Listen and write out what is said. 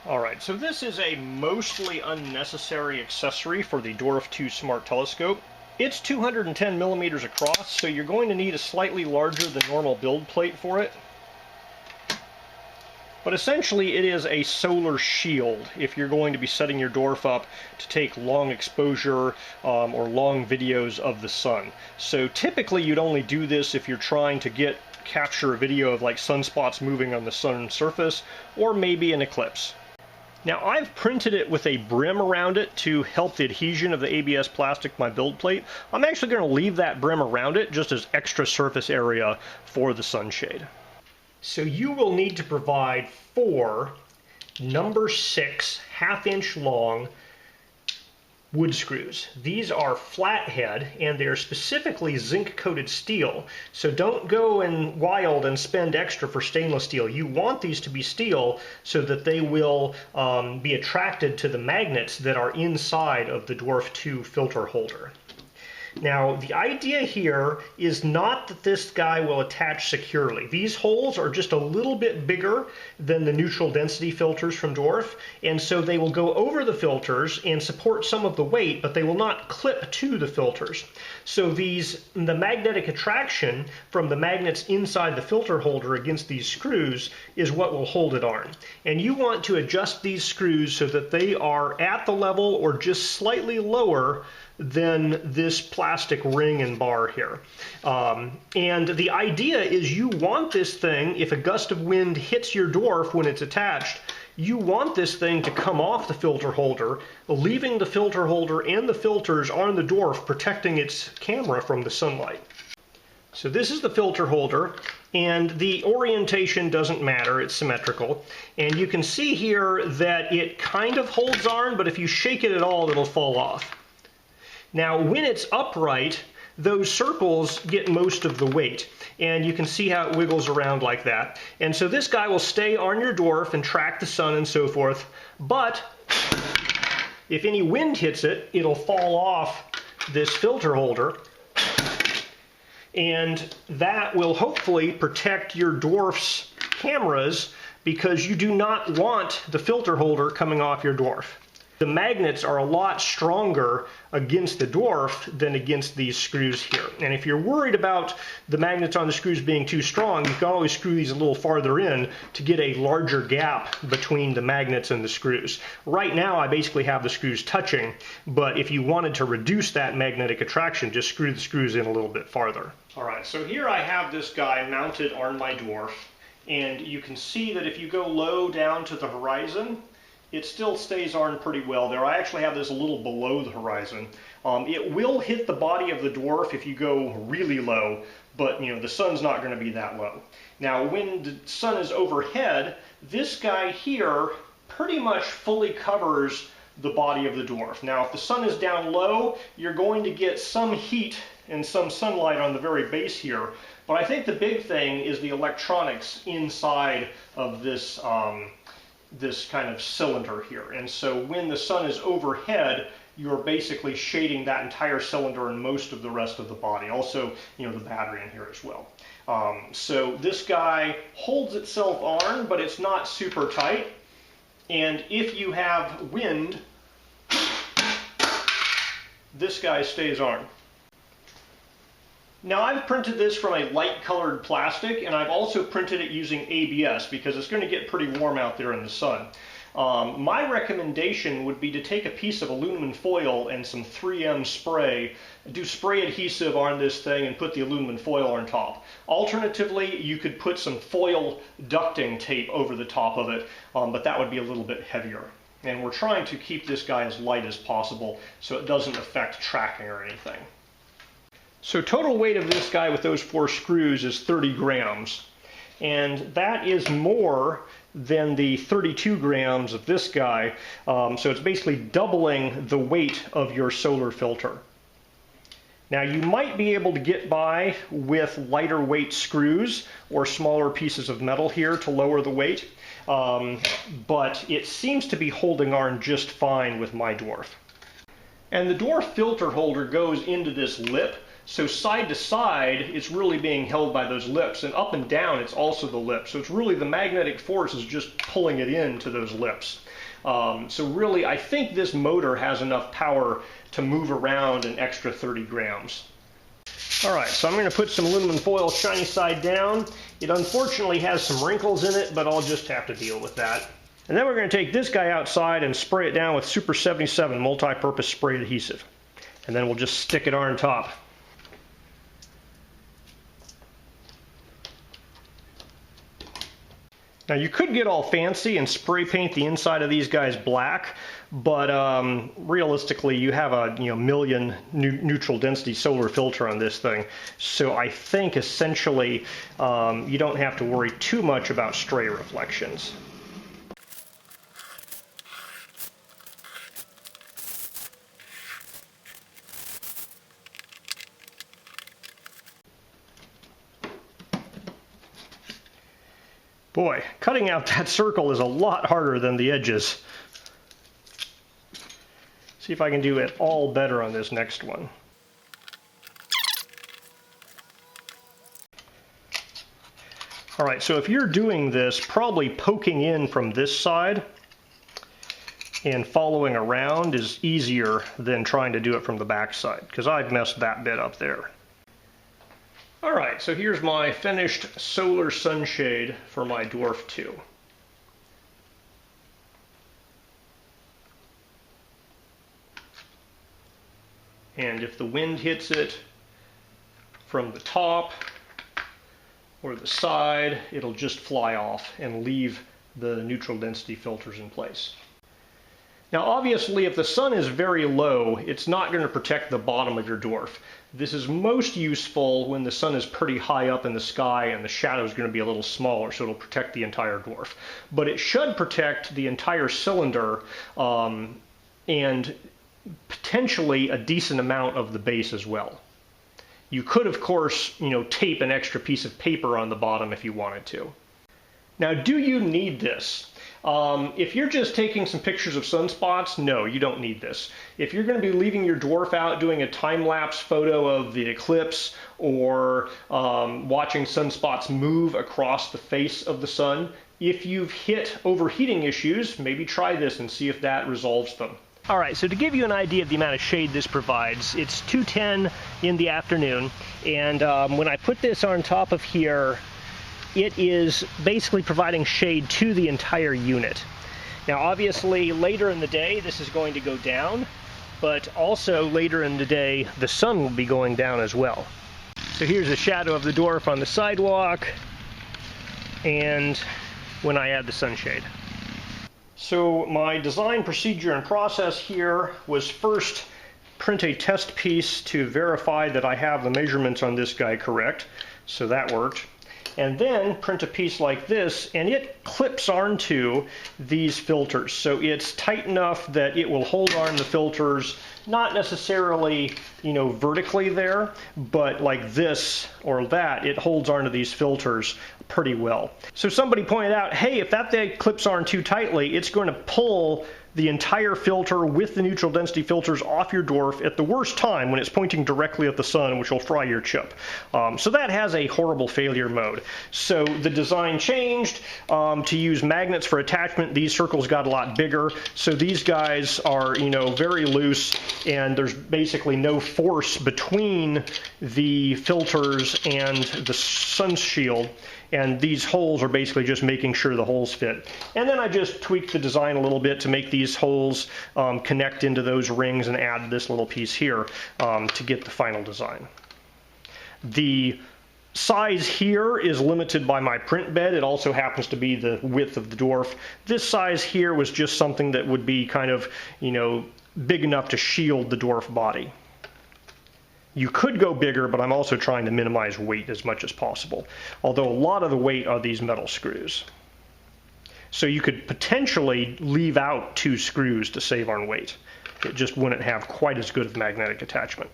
Alright, so this is a mostly unnecessary accessory for the Dwarf II Smart Telescope. It's 210 millimeters across, so you're going to need a slightly larger than normal build plate for it. But essentially it is a solar shield if you're going to be setting your dwarf up to take long exposure or long videos of the sun. So typically you'd only do this if you're trying to capture a video of like sunspots moving on the sun's surface, or maybe an eclipse. Now I've printed it with a brim around it to help the adhesion of the ABS plastic to my build plate. I'm actually going to leave that brim around it just as extra surface area for the sunshade. So you will need to provide 4 number 6 half-inch long wood screws. These are flathead and they're specifically zinc-coated steel. So don't go wild and spend extra for stainless steel. You want these to be steel so that they will be attracted to the magnets that are inside of the Dwarf II filter holder. Now, the idea here is not that this guy will attach securely. These holes are just a little bit bigger than the neutral density filters from Dwarf, and so they will go over the filters and support some of the weight, but they will not clip to the filters. So the magnetic attraction from the magnets inside the filter holder against these screws is what will hold it on. And you want to adjust these screws so that they are at the level or just slightly lower than this plastic ring and bar here. And the idea is you want this thing, if a gust of wind hits your dwarf when it's attached, you want this thing to come off the filter holder, leaving the filter holder and the filters on the dwarf, protecting its camera from the sunlight. So this is the filter holder, and the orientation doesn't matter, it's symmetrical. And you can see here that it kind of holds on, but if you shake it at all, it'll fall off. Now, when it's upright, those circles get most of the weight, and you can see how it wiggles around like that. And so this guy will stay on your dwarf and track the sun and so forth, but if any wind hits it, it'll fall off this filter holder, and that will hopefully protect your dwarf's cameras, because you do not want the filter holder coming off your dwarf. The magnets are a lot stronger against the dwarf than against these screws here. And if you're worried about the magnets on the screws being too strong, you can always screw these a little farther in to get a larger gap between the magnets and the screws. Right now I basically have the screws touching, but if you wanted to reduce that magnetic attraction, just screw the screws in a little bit farther. Alright, so here I have this guy mounted on my dwarf, and you can see that if you go low down to the horizon, it still stays on pretty well there. I actually have this a little below the horizon. It will hit the body of the dwarf if you go really low, but the sun's not going to be that low. Now, when the sun is overhead, this guy here pretty much fully covers the body of the dwarf. Now, if the sun is down low, you're going to get some heat and some sunlight on the very base here. But I think the big thing is the electronics inside of this this kind of cylinder here. And so when the sun is overhead, you're basically shading that entire cylinder and most of the rest of the body. Also, the battery in here as well. So this guy holds itself on, but it's not super tight. And if you have wind, this guy stays on. Now, I've printed this from a light colored plastic, and I've also printed it using ABS because it's going to get pretty warm out there in the sun. My recommendation would be to take a piece of aluminum foil and some 3M spray, do spray adhesive on this thing and put the aluminum foil on top. Alternatively, you could put some foil ducting tape over the top of it, but that would be a little bit heavier. And we're trying to keep this guy as light as possible so it doesn't affect tracking or anything. So total weight of this guy with those 4 screws is 30 grams. And that is more than the 32 grams of this guy. So it's basically doubling the weight of your solar filter. Now, you might be able to get by with lighter weight screws or smaller pieces of metal here to lower the weight. But it seems to be holding on just fine with my dwarf. And the dwarf filter holder goes into this lip So side to side, it's really being held by those lips, and up and down, it's also the lips. So it's really the magnetic force is just pulling it into those lips. So really, I think this motor has enough power to move around an extra 30 grams. All right, so I'm going to put some aluminum foil shiny side down. It unfortunately has some wrinkles in it, but I'll just have to deal with that. And then we're going to take this guy outside and spray it down with Super 77 multi-purpose spray adhesive. And then we'll just stick it on top. Now you could get all fancy and spray paint the inside of these guys black, but realistically you have a million neutral density solar filter on this thing. So I think essentially you don't have to worry too much about stray reflections. Boy, cutting out that circle is a lot harder than the edges. See if I can do it all better on this next one. All right, so if you're doing this, probably poking in from this side and following around is easier than trying to do it from the back side, because I've messed that bit up there. Alright, so here's my finished solar sunshade for my Dwarf 2. And if the wind hits it from the top or the side, it'll just fly off and leave the neutral density filters in place. Now obviously if the sun is very low, it's not going to protect the bottom of your dwarf. This is most useful when the sun is pretty high up in the sky and the shadow is going to be a little smaller, so it'll protect the entire dwarf. But it should protect the entire cylinder and potentially a decent amount of the base as well. You could, of course, tape an extra piece of paper on the bottom if you wanted to. Now, do you need this? If you're just taking some pictures of sunspots, no, you don't need this. If you're going to be leaving your dwarf out doing a time-lapse photo of the eclipse or watching sunspots move across the face of the sun, if you've hit overheating issues, maybe try this and see if that resolves them. All right, so to give you an idea of the amount of shade this provides, it's 2:10 in the afternoon, and when I put this on top of here, it is basically providing shade to the entire unit. Now obviously later in the day this is going to go down, but also later in the day the sun will be going down as well. So here's a shadow of the dwarf on the sidewalk and when I add the sunshade. So my design procedure and process here was first print a test piece to verify that I have the measurements on this guy correct, so that worked. And then print a piece like this, and it clips onto these filters. So it's tight enough that it will hold on the filters, not necessarily, vertically there, but like this or that, it holds onto these filters pretty well. So somebody pointed out, hey, if that thing clips on too tightly, it's going to pull the entire filter with the neutral density filters off your dwarf at the worst time when it's pointing directly at the sun, which will fry your chip. So that has a horrible failure mode. So the design changed to use magnets for attachment. These circles got a lot bigger. So these guys are, very loose, and there's basically no force between the filters and the sun shield. And these holes are basically just making sure the holes fit. And then I just tweaked the design a little bit to make these holes connect into those rings and add this little piece here to get the final design. The size here is limited by my print bed. It also happens to be the width of the dwarf. This size here was just something that would be kind of, big enough to shield the dwarf body. You could go bigger, but I'm also trying to minimize weight as much as possible, although a lot of the weight are these metal screws. So you could potentially leave out 2 screws to save on weight. It just wouldn't have quite as good of magnetic attachment.